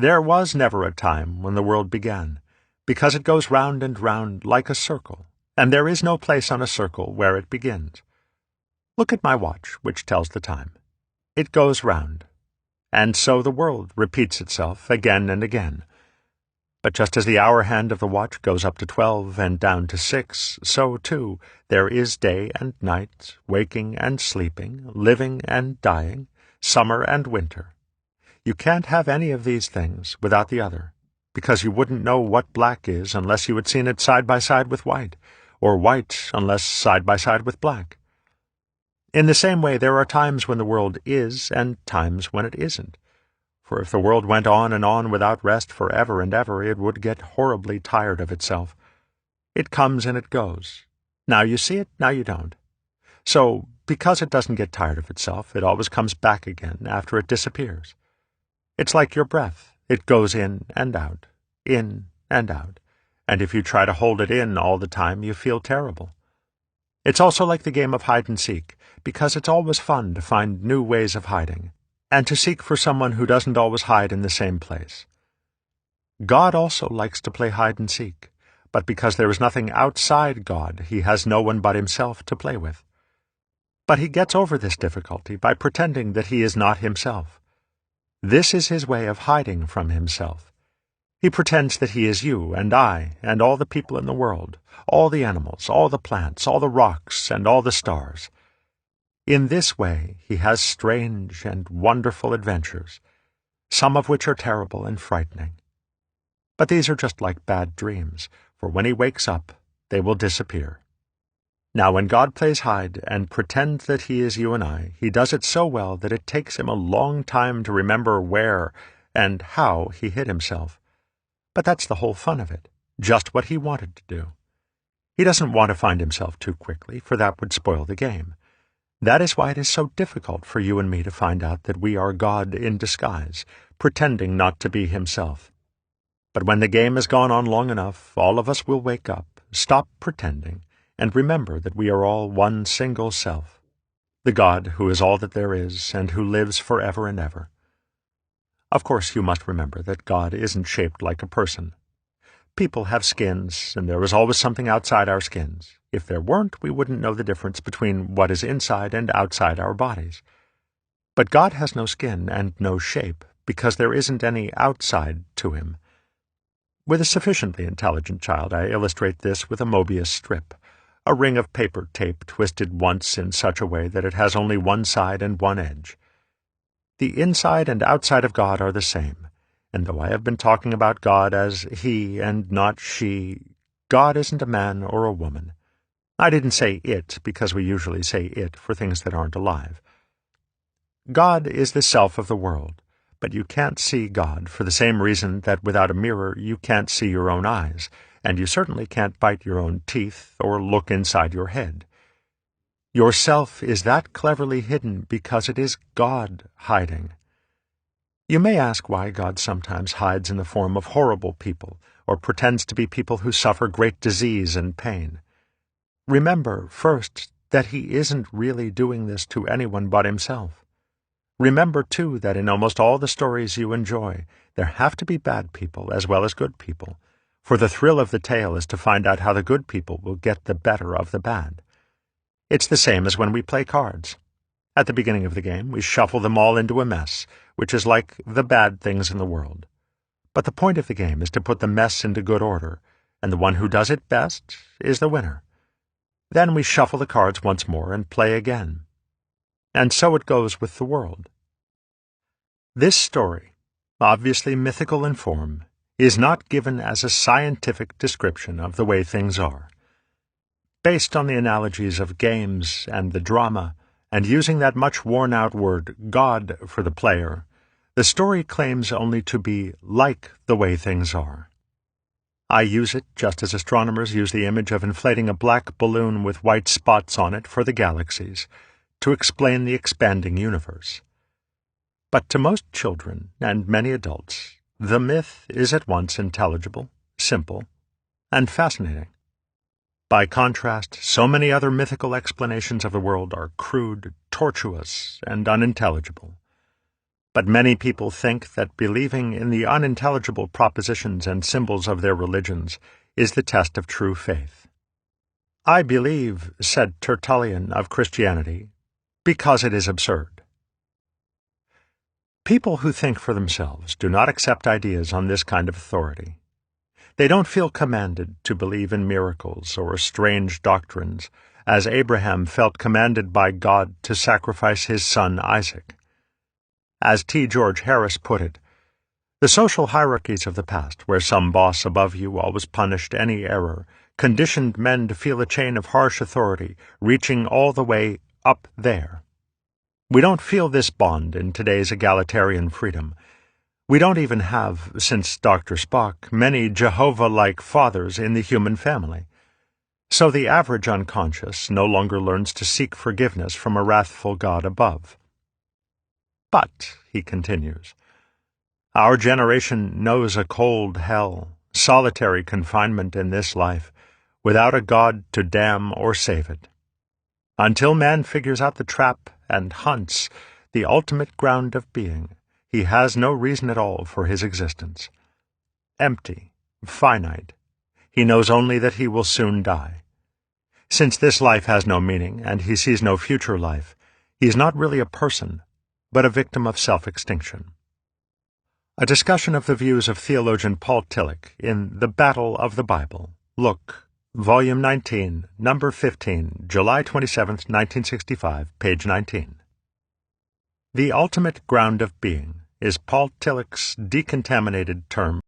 There was never a time when the world began, because it goes round and round like a circle, and there is no place on a circle where it begins. Look at my watch, which tells the time. It goes round, and so the world repeats itself again and again. But just as the hour hand of the watch goes up to 12 and down to 6, so, too, there is day and night, waking and sleeping, living and dying, summer and winter. You can't have any of these things without the other, because you wouldn't know what black is unless you had seen it side by side with white, or white unless side by side with black. In the same way, there are times when the world is and times when it isn't. For if the world went on and on without rest forever and ever, it would get horribly tired of itself. It comes and it goes. Now you see it, now you don't. So, because it doesn't get tired of itself, it always comes back again after it disappears. It's like your breath. It goes in and out, and if you try to hold it in all the time, you feel terrible. It's also like the game of hide-and-seek, because it's always fun to find new ways of hiding, and to seek for someone who doesn't always hide in the same place. God also likes to play hide-and-seek, but because there is nothing outside God, he has no one but himself to play with. But he gets over this difficulty by pretending that he is not himself. This is his way of hiding from himself. He pretends that he is you and I and all the people in the world, all the animals, all the plants, all the rocks, and all the stars. In this way he has strange and wonderful adventures, some of which are terrible and frightening. But these are just like bad dreams, for when he wakes up, they will disappear. Now when God plays hide and pretends that he is you and I, he does it so well that it takes him a long time to remember where and how he hid himself. But that's the whole fun of it, just what he wanted to do. He doesn't want to find himself too quickly, for that would spoil the game. That is why it is so difficult for you and me to find out that we are God in disguise, pretending not to be himself. But when the game has gone on long enough, all of us will wake up, stop pretending, and remember that we are all one single self, the God who is all that there is and who lives forever and ever. Of course, you must remember that God isn't shaped like a person. People have skins, and there is always something outside our skins. If there weren't, we wouldn't know the difference between what is inside and outside our bodies. But God has no skin and no shape, because there isn't any outside to him. With a sufficiently intelligent child, I illustrate this with a Mobius strip, a ring of paper tape twisted once in such a way that it has only one side and one edge. The inside and outside of God are the same, and though I have been talking about God as he and not she, God isn't a man or a woman. I didn't say it because we usually say it for things that aren't alive. God is the self of the world, but you can't see God for the same reason that without a mirror you can't see your own eyes, and you certainly can't bite your own teeth or look inside your head. Yourself is that cleverly hidden because it is God hiding. You may ask why God sometimes hides in the form of horrible people, or pretends to be people who suffer great disease and pain. Remember, first, that he isn't really doing this to anyone but himself. Remember, too, that in almost all the stories you enjoy, there have to be bad people as well as good people, for the thrill of the tale is to find out how the good people will get the better of the bad. It's the same as when we play cards. At the beginning of the game, we shuffle them all into a mess, which is like the bad things in the world. But the point of the game is to put the mess into good order, and the one who does it best is the winner. Then we shuffle the cards once more and play again. And so it goes with the world. This story, obviously mythical in form, is not given as a scientific description of the way things are. Based on the analogies of games and the drama, and using that much worn-out word, God, for the player, the story claims only to be like the way things are. I use it just as astronomers use the image of inflating a black balloon with white spots on it for the galaxies, to explain the expanding universe. But to most children, and many adults, the myth is at once intelligible, simple, and fascinating. By contrast, so many other mythical explanations of the world are crude, tortuous, and unintelligible. But many people think that believing in the unintelligible propositions and symbols of their religions is the test of true faith. "I believe," said Tertullian of Christianity, "because it is absurd." People who think for themselves do not accept ideas on this kind of authority. They don't feel commanded to believe in miracles or strange doctrines, as Abraham felt commanded by God to sacrifice his son Isaac. As T. George Harris put it, "The social hierarchies of the past, where some boss above you always punished any error, conditioned men to feel a chain of harsh authority reaching all the way up there. We don't feel this bond in today's egalitarian freedom. We don't even have, since Dr. Spock, many Jehovah-like fathers in the human family. So the average unconscious no longer learns to seek forgiveness from a wrathful God above." But, he continues, "Our generation knows a cold hell, solitary confinement in this life, without a God to damn or save it. Until man figures out the trap and hunts the ultimate ground of being, he has no reason at all for his existence. Empty, finite, he knows only that he will soon die. Since this life has no meaning, and he sees no future life, he is not really a person, but a victim of self-extinction." A discussion of the views of theologian Paul Tillich in The Battle of the Bible. Look, Volume 19, Number 15, July 27, 1965, page 19. The ultimate ground of being is Paul Tillich's decontaminated term